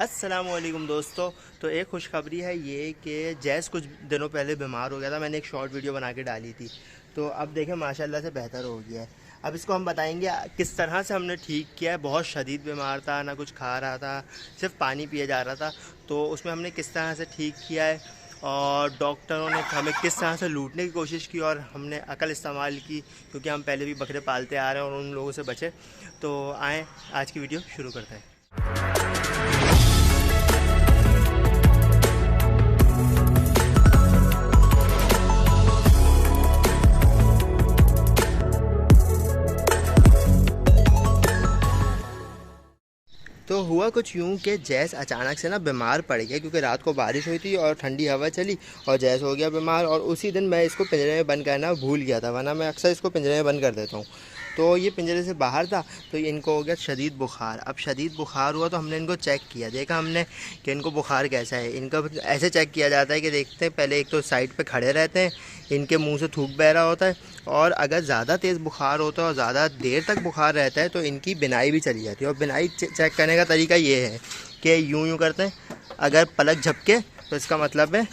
अस्सलामुअलैकुम दोस्तों। तो एक खुशखबरी है ये कि जैस कुछ दिनों पहले बीमार हो गया था। मैंने एक शॉर्ट वीडियो बना के डाली थी, तो अब देखें माशाल्लाह से बेहतर हो गया है। अब इसको हम बताएंगे किस तरह से हमने ठीक किया है। बहुत शदीद बीमार था, ना कुछ खा रहा था, सिर्फ पानी पिए जा रहा था। तो उसमें हमने किस तरह से ठीक किया है और डॉक्टरों ने हमें किस तरह से लूटने की कोशिश की और हमने अकल इस्तेमाल की, क्योंकि हम पहले भी बकरे पालते आ रहे हैं और उन लोगों से बचे। तो आएँ आज की वीडियो शुरू करते हैं। तो हुआ कुछ यूँ कि जैस अचानक से ना बीमार पड़ गया, क्योंकि रात को बारिश हुई थी और ठंडी हवा चली और जैस हो गया बीमार। और उसी दिन मैं इसको पिंजरे में बंद करना भूल गया था, वरना मैं अक्सर इसको पिंजरे में बंद कर देता हूँ। तो ये पिंजरे से बाहर था, तो इनको हो गया शदीद बुखार। अब शदीद बुखार हुआ तो हमने इनको चेक किया, देखा हमने कि इनको बुखार कैसा है। इनका ऐसे चेक किया जाता है कि देखते हैं, पहले एक तो साइड पे खड़े रहते हैं, इनके मुंह से थूक बह रहा होता है, और अगर ज़्यादा तेज़ बुखार होता है और ज़्यादा देर तक बुखार रहता है तो इनकी बिनाई भी चली जाती है। और बिनाई चेक करने का तरीका ये है कि यूँ करते हैं, अगर पलक झपके तो इसका मतलब है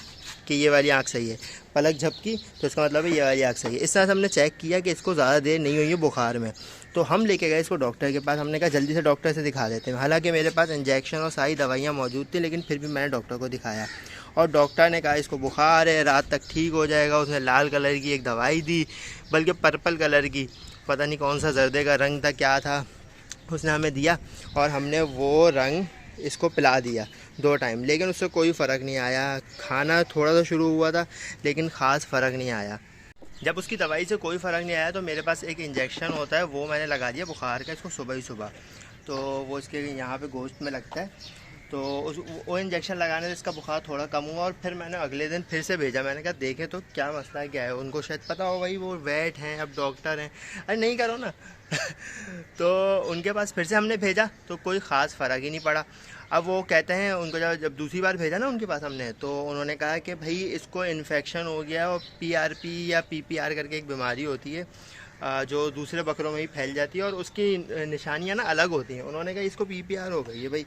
कि ये वाली आँख सही है, पलक झपकी तो इसका मतलब है ये वाली आँख सही है। इस तरह से हमने चेक किया कि इसको ज़्यादा देर नहीं हुई है बुखार में। तो हम लेके गए इसको डॉक्टर के पास। हमने कहा जल्दी से डॉक्टर से दिखा देते हैं। हालांकि मेरे पास इंजेक्शन और सारी दवाइयाँ मौजूद थी, लेकिन फिर भी मैंने डॉक्टर को दिखाया और डॉक्टर ने कहा इसको बुखार है, रात तक ठीक हो जाएगा। उसने लाल कलर की एक दवाई दी, बल्कि पर्पल कलर की, पता नहीं कौन सा जर्दे का रंग था, क्या था, उसने हमें दिया और हमने वो रंग इसको पिला दिया 2 टाइम। लेकिन उससे कोई फ़र्क नहीं आया। खाना थोड़ा सा शुरू हुआ था, लेकिन ख़ास फ़र्क नहीं आया। जब उसकी दवाई से कोई फ़र्क नहीं आया तो मेरे पास एक इंजेक्शन होता है, वो मैंने लगा दिया बुखार का इसको सुबह ही सुबह। तो वो इसके यहाँ पे गोश्त में लगता है, तो वो इंजेक्शन लगाने से इसका बुखार थोड़ा कम हुआ। और फिर मैंने अगले दिन फिर से भेजा। मैंने कहा देखें तो क्या मसला है, क्या है। उनको शायद पता हो, भाई वो वेट हैं, अब डॉक्टर हैं, अरे नहीं करो ना तो उनके पास फिर से हमने भेजा तो कोई ख़ास फ़र्क ही नहीं पड़ा। अब वो कहते हैं, उनको जब दूसरी बार भेजा ना उनके पास हमने, तो उन्होंने कहा कि भाई इसको इन्फेक्शन हो गया और PRP या PPR करके एक बीमारी होती है जो दूसरे बकरों में ही फैल जाती है और उसकी निशानियां ना अलग होती हैं। उन्होंने कहा इसको PPR हो गई है भाई।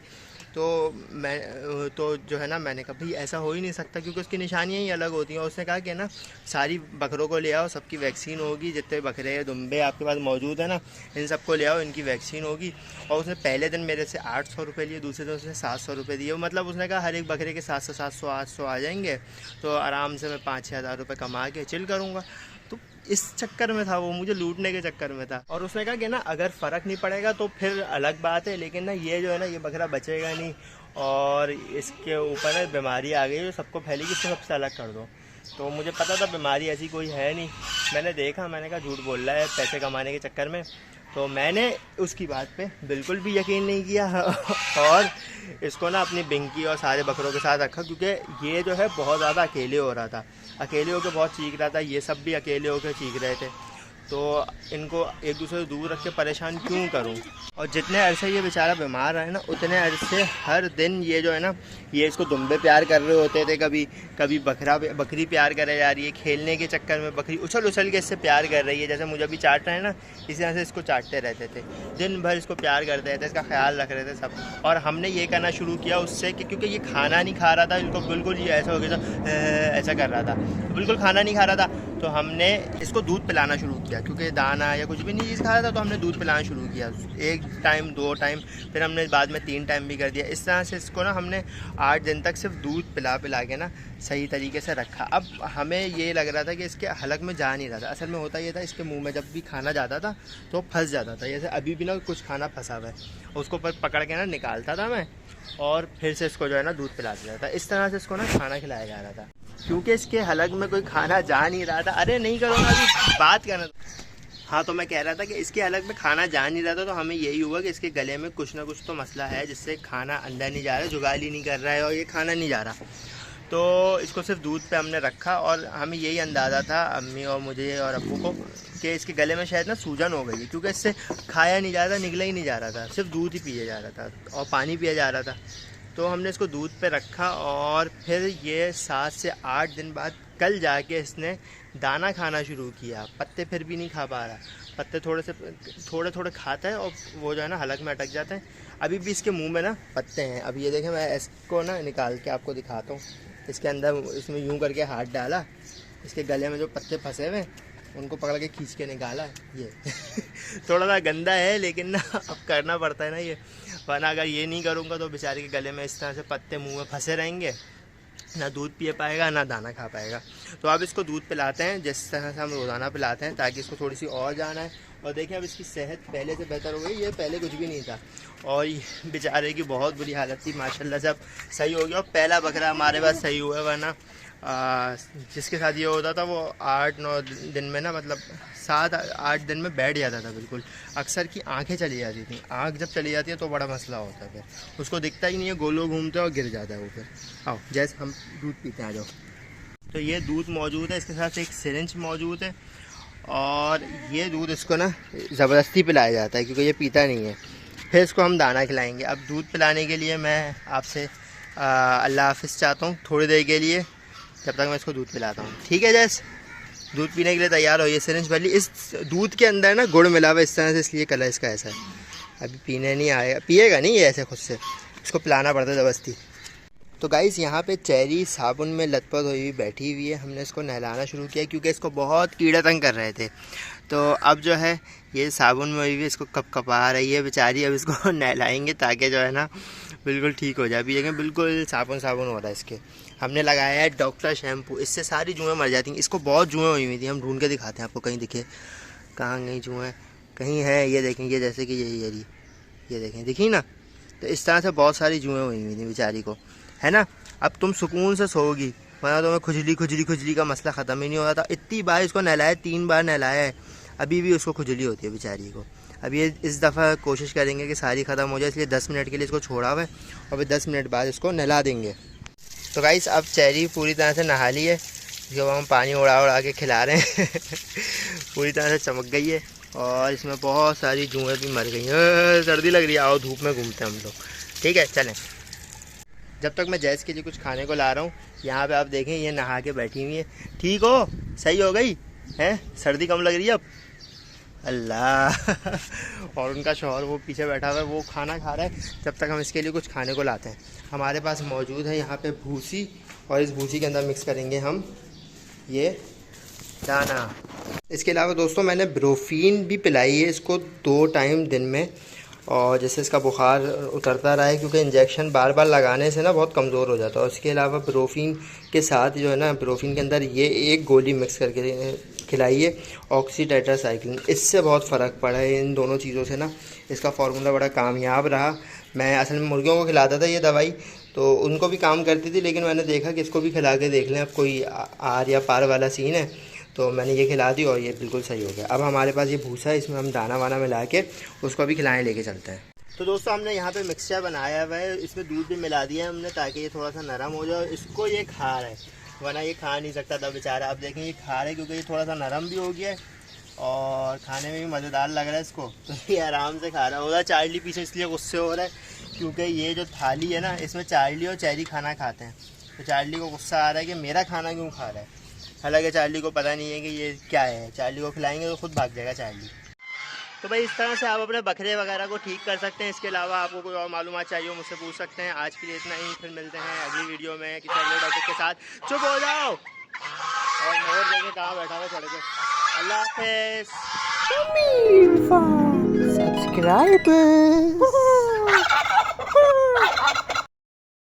तो मैं तो जो है ना, मैंने कहा भाई ऐसा हो ही नहीं सकता, क्योंकि उसकी निशानियां ही अलग होती हैं। और उसने कहा कि ना सारी बकरों को ले आओ, सबकी वैक्सीन होगी, जितने बकरे दुम्बे आपके पास मौजूद है ना, इन सबको ले आओ, इनकी वैक्सीन होगी। और उसने पहले दिन मेरे से 800 रुपये लिए, दूसरे दिन उसने 700 रुपये दिए। मतलब उसने कहा हर एक बकरे के 700 800 आ जाएंगे, तो आराम से मैं 5-6 हज़ार रुपये कमा के चिल करूँगा। तो इस चक्कर में था वो, मुझे लूटने के चक्कर में था। और उसने कहा कि ना अगर फ़र्क नहीं पड़ेगा तो फिर अलग बात है, लेकिन ना ये जो है ना, ये बकरा बचेगा नहीं और इसके ऊपर ना बीमारी आ गई जो सबको फैलेगी, इसको सबसे अलग कर दो। तो मुझे पता था बीमारी ऐसी कोई है नहीं। मैंने देखा, मैंने कहा झूठ बोल रहा है पैसे कमाने के चक्कर में। तो मैंने उसकी बात पे बिल्कुल भी यकीन नहीं किया और इसको ना अपनी बिंकी और सारे बकरों के साथ रखा, क्योंकि ये जो है बहुत ज़्यादा अकेले हो रहा था, अकेले होकर बहुत चीख रहा था, ये सब भी अकेले होकर चीख रहे थे। तो इनको एक दूसरे से दूर रख के परेशान क्यों करूं। और जितने अरसे ये बेचारा बीमार है ना, उतने अरसे हर दिन ये जो है ना, ये इसको दुम्बे प्यार कर रहे होते थे, कभी कभी बकरी प्यार करे जा रही है। खेलने के चक्कर में बकरी उछल उछल के इससे प्यार कर रही है, जैसे मुझे अभी चाट रहे हैं ना, इसी तरह से इसको चाटते रहते थे, दिन भर इसको प्यार करते रहते, इसका ख्याल रख रहे थे सब। और हमने ये करना शुरू किया उससे कि क्योंकि ये खाना नहीं खा रहा था, इनको बिल्कुल ये ऐसा हो गया था, ऐसा कर रहा था, बिल्कुल खाना नहीं खा रहा था। तो हमने इसको दूध पिलाना शुरू किया, क्योंकि दाना या कुछ भी नहीं चीज़ खा रहा था, तो हमने दूध पिलाना शुरू किया। 1 टाइम 2 टाइम, फिर हमने बाद में 3 टाइम भी कर दिया। इस तरह से इसको ना हमने 8 दिन तक सिर्फ दूध पिला के ना सही तरीके से रखा। अब हमें ये लग रहा था कि इसके हलक में जा नहीं रहा था। असल में होता ये था, इसके मुंह में जब भी खाना जाता था तो फंस जाता था, जैसे अभी भी ना कुछ खाना फंसा हुआ है, उसको पकड़ के ना निकालता था मैं और फिर से इसको जो है ना दूध पिला देता था। इस तरह से इसको ना खाना खिलाया जा रहा था, क्योंकि इसके हलक में कोई खाना जा नहीं रहा था। अरे नहीं करो ना, अभी बात करना। हाँ, तो मैं कह रहा था कि इसके अलग में खाना जा नहीं रहा था, तो हमें यही हुआ कि इसके गले में कुछ ना कुछ तो मसला है, जिससे खाना अंदर नहीं जा रहा है, जुगाली ही नहीं कर रहा है और ये खाना नहीं जा रहा। तो इसको सिर्फ दूध पे हमने रखा और हमें यही अंदाज़ा था, अम्मी और मुझे और अब्बू को, कि इसके गले में शायद ना सूजन हो गई है, क्योंकि इससे खाया नहीं जा रहा था, निकला ही नहीं जा रहा था, सिर्फ दूध ही पिया जा रहा था और पानी पिया जा रहा था। तो हमने इसको दूध पे रखा और फिर ये 7 से 8 दिन बाद कल जाके इसने दाना खाना शुरू किया। पत्ते फिर भी नहीं खा पा रहा, पत्ते थोड़े थोड़े खाता है और वो जो है ना हलक में अटक जाते हैं। अभी भी इसके मुंह में ना पत्ते हैं। अभी ये देखें, मैं इसको ना निकाल के आपको दिखाता हूँ। इसके अंदर इसमें यूं करके हाथ डाला, इसके गले में जो पत्ते फंसे हुए उनको पकड़ के खींच के निकाला ये थोड़ा सा गंदा है लेकिन ना अब करना पड़ता है ना ये, वरना अगर ये नहीं करूँगा तो बेचारे के गले में इस तरह से पत्ते मुंह में फंसे रहेंगे, ना दूध पी पाएगा ना दाना खा पाएगा। तो अब इसको दूध पिलाते हैं जिस तरह से हम रोज़ाना पिलाते हैं, ताकि इसको थोड़ी सी और जान आए। और देखिए अब इसकी सेहत पहले से बेहतर हो गई, ये पहले कुछ भी नहीं था और ये बेचारे की बहुत बुरी हालत थी। माशाल्लाह से अब सही हो गया और पहला बकरा हमारे पास सही हुआ, वरना जिसके साथ ये होता था वो 8-9 दिन में ना, मतलब 7-8 दिन में बैठ जाता था बिल्कुल। अक्सर की आंखें चली जाती थी, आंख जब चली जाती है तो बड़ा मसला होता है, फिर उसको दिखता ही नहीं है, गोलों घूमते और गिर जाता है वो। फिर आओ जैसे हम दूध पीते हैं, आ जाओ। तो ये दूध मौजूद है, इसके साथ एक सिरिंज मौजूद है और ये दूध इसको ना ज़बरदस्ती पिलाया जाता है क्योंकि ये पीता नहीं है। फिर इसको हम दाना खिलाएंगे। अब दूध पिलाने के लिए मैं आपसे अल्लाह हाफ़िज़ चाहता हूँ थोड़ी देर के लिए, जब तक मैं इसको दूध पिलाता हूँ। ठीक है जैस, दूध पीने के लिए तैयार हो। ये सिरिंज भली, इस दूध के अंदर ना गुड़ मिला हुआ इस तरह से, इसलिए कलर इसका ऐसा है। अभी पीने नहीं आएगा, पिएगा नहीं ये ऐसे खुद से, इसको पिलाना पड़ता है ज़बरदस्ती। तो गाइस यहाँ पे चेरी साबुन में लथपथ हुई बैठी हुई है। हमने इसको नहलाना शुरू किया क्योंकि इसको बहुत कीड़े तंग कर रहे थे। तो अब जो है ये साबुन में हुई इसको कपकपा रही है बेचारी। अब इसको नहलाएंगे ताकि जो है ना बिल्कुल ठीक हो जाए। अभी देखें बिल्कुल साबुन साबुन हो रहा है इसके। हमने लगाया है डॉक्टर शैम्पू, इससे सारी जुएँ मर जाती हैं। इसको बहुत जुएँ हुई हुई थी, हम ढूंढ के दिखाते हैं आपको, कहीं दिखे कहाँ गई जुएँ, कहीं है ये देखें, ये जैसे कि ये देखें, दिखी ना। तो इस तरह से बहुत सारी जुएँ हुई हुई थी बेचारी को, है ना। अब तुम सुकून से सोओगी, वरना तुम्हें खुजली का मसला ख़त्म ही नहीं हो रहा था। इतनी बार इसको नहलाया, 3 बार नहलाया है, अभी भी उसको खुजली होती है बेचारी को। अब ये इस दफ़ा कोशिश करेंगे कि सारी ख़त्म हो जाए, इसलिए 10 मिनट के लिए इसको छोड़ा हुआ है और फिर 10 मिनट बाद इसको नहला देंगे। तो गाइस अब चेरी पूरी तरह से नहा ली है, जो हम पानी उड़ा के खिला रहे हैं पूरी तरह से चमक गई है और इसमें बहुत सारी जुएँ भी मर गई हैं। सर्दी लग रही है, आओ धूप में घूमते हैं हम लोग। ठीक है चलें। जब तक मैं जैस के लिए कुछ खाने को ला रहा हूँ, यहाँ पे आप देखें ये नहा के बैठी हुई है। ठीक हो, सही हो गई है, सर्दी कम लग रही है अब, अल्लाह और उनका शौहर वो पीछे बैठा हुआ है, वो खाना खा रहा है। जब तक हम इसके लिए कुछ खाने को लाते हैं, हमारे पास मौजूद है यहाँ पे भूसी, और इस भूसी के अंदर मिक्स करेंगे हम ये दाना। इसके अलावा दोस्तों मैंने ब्रोफीन भी पिलाई है इसको 2 टाइम दिन में, और जैसे इसका बुखार उतरता रहा है, क्योंकि इंजेक्शन बार बार लगाने से ना बहुत कमज़ोर हो जाता है। और इसके अलावा ब्रोफीन के साथ जो है ना, ब्रोफीन के अंदर ये एक गोली मिक्स करके खिलाइए, ऑक्सीटेट्रासाइक्लिन। इससे बहुत फ़र्क पड़ा है इन दोनों चीज़ों से ना, इसका फार्मूला बड़ा कामयाब रहा। मैं असल में मुर्गियों को खिलाता था ये दवाई, तो उनको भी काम करती थी, लेकिन मैंने देखा कि इसको भी खिला के देख लें, अब कोई आर या पार वाला सीन है, तो मैंने ये खिला दी और ये बिल्कुल सही हो गया। अब हमारे पास ये भूसा है, इसमें हम दाना वाना मिला के उसको भी खिलाएँ लेके चलते हैं। तो दोस्तों हमने यहाँ पे मिक्सचर बनाया हुआ है, इसमें दूध भी मिला दिया है हमने, ताकि ये थोड़ा सा नरम हो जाए। इसको ये खा रहा है, वरना ये खा नहीं सकता था बेचारा। अब देखें ये खा रहा है क्योंकि ये थोड़ा सा नरम भी हो गया है और खाने में भी मज़ेदार लग रहा है इसको, तो ये आराम से खा रहा है। उधर चार्ली पीछे इसलिए गुस्से हो रहा है क्योंकि ये जो थाली है ना, इसमें चार्ली और चेरी खाना खाते हैं, तो चार्ली को गुस्सा आ रहा है कि मेरा खाना क्यों खा रहा है। हालांकि चार्ली को पता नहीं है कि ये क्या है, चार्ली को खिलाएंगे तो खुद भाग जाएगा चार्ली। तो भाई इस तरह से आप अपने बकरे वगैरह को ठीक कर सकते हैं। इसके अलावा आपको कोई और मालूमात चाहिए हो मुझसे पूछ सकते हैं। आज के लिए इतना ही, फिर मिलते हैं अगली वीडियो में किसी अगले टॉपिक के साथ। चुप हो जाओ, और मोर देखे कहाँ बैठा हुआ चढ़ के। अल्लाह हाफ़िज़। subscribers